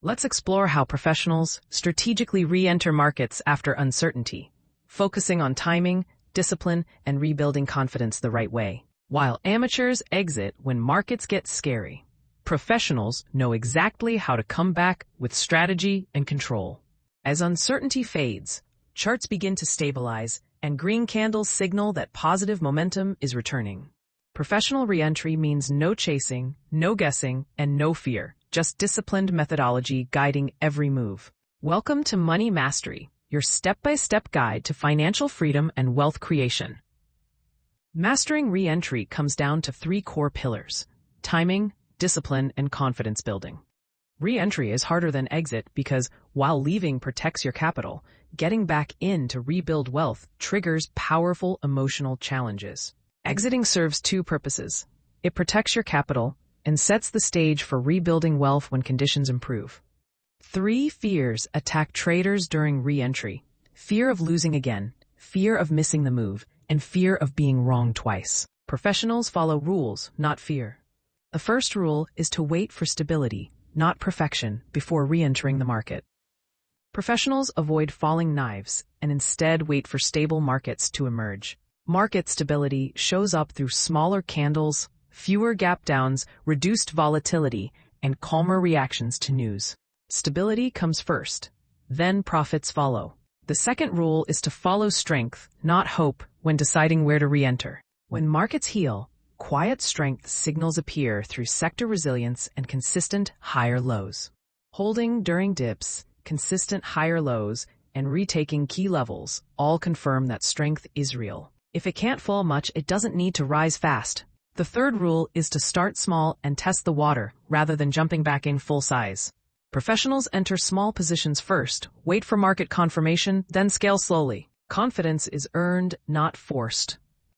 Let's explore how professionals strategically re-enter markets after uncertainty, focusing on timing, discipline, and rebuilding confidence the right way. While amateurs exit when markets get scary, professionals know exactly how to come back with strategy and control. As uncertainty fades, charts begin to stabilize, and green candles signal that positive momentum is returning. Professional re-entry means no chasing, no guessing, and no fear, just disciplined methodology guiding every move. Welcome to Money Mastery, your step-by-step guide to financial freedom and wealth creation. Mastering re-entry comes down to three core pillars: timing, discipline, and confidence building. Re-entry is harder than exit because, while leaving protects your capital, getting back in to rebuild wealth triggers powerful emotional challenges. Exiting serves two purposes. It protects your capital and sets the stage for rebuilding wealth when conditions improve. Three fears attack traders during re-entry: fear of losing again, fear of missing the move, and fear of being wrong twice. Professionals follow rules, not fear. The first rule is to wait for stability, not perfection, before re-entering the market. Professionals avoid falling knives and instead wait for stable markets to emerge. Market stability shows up through smaller candles, fewer gap downs, reduced volatility, and calmer reactions to news. Stability comes first, then profits follow. The second rule is to follow strength, not hope, when deciding where to re-enter. When markets heal, quiet strength signals appear through sector resilience and consistent higher lows. Holding during dips, consistent higher lows, and retaking key levels all confirm that strength is real. If it can't fall much, it doesn't need to rise fast. The third rule is to start small and test the water rather than jumping back in full size. Professionals enter small positions first, wait for market confirmation, then scale slowly. Confidence is earned, not forced.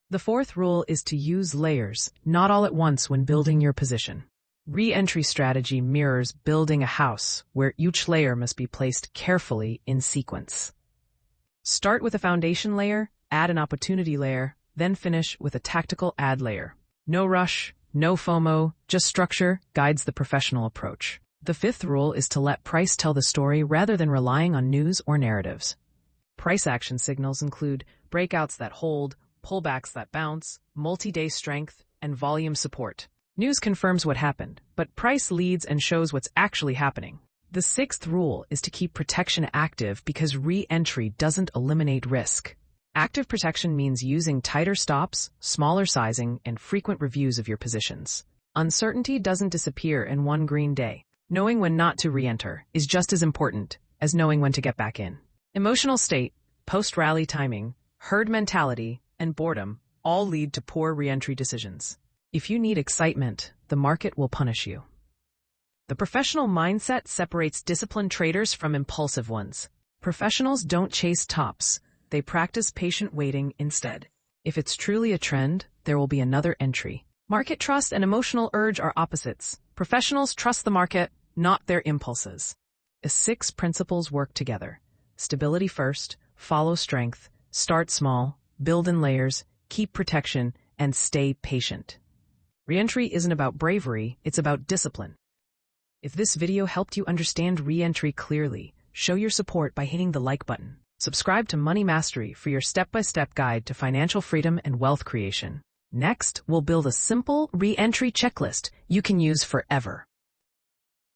The fourth rule is to use layers, not all at once when building your position. Re-entry strategy mirrors building a house, where each layer must be placed carefully in sequence. Start with a foundation layer, add an opportunity layer, then finish with a tactical add layer. No rush, no FOMO, just structure guides the professional approach. The fifth rule is to let price tell the story rather than relying on news or narratives. Price action signals include breakouts that hold, pullbacks that bounce, multi-day strength, and volume support. News confirms what happened, but price leads and shows what's actually happening. The sixth rule is to keep protection active because re-entry doesn't eliminate risk. Active protection means using tighter stops, smaller sizing, and frequent reviews of your positions. Uncertainty doesn't disappear in one green day. Knowing when not to re-enter is just as important as knowing when to get back in. Emotional state, post-rally timing, herd mentality, and boredom all lead to poor re-entry decisions. If you need excitement, the market will punish you. The professional mindset separates disciplined traders from impulsive ones. Professionals don't chase tops. They practice patient waiting instead. If it's truly a trend, there will be another entry. Market trust and emotional urge are opposites. Professionals trust the market, not their impulses. The 6 principles work together. Stability first, follow strength, start small, build in layers, keep protection, and stay patient. Re-entry isn't about bravery, it's about discipline. If this video helped you understand re-entry clearly, show your support by hitting the like button. Subscribe to Money Mastery for your step-by-step guide to financial freedom and wealth creation. Next, we'll build a simple re-entry checklist you can use forever.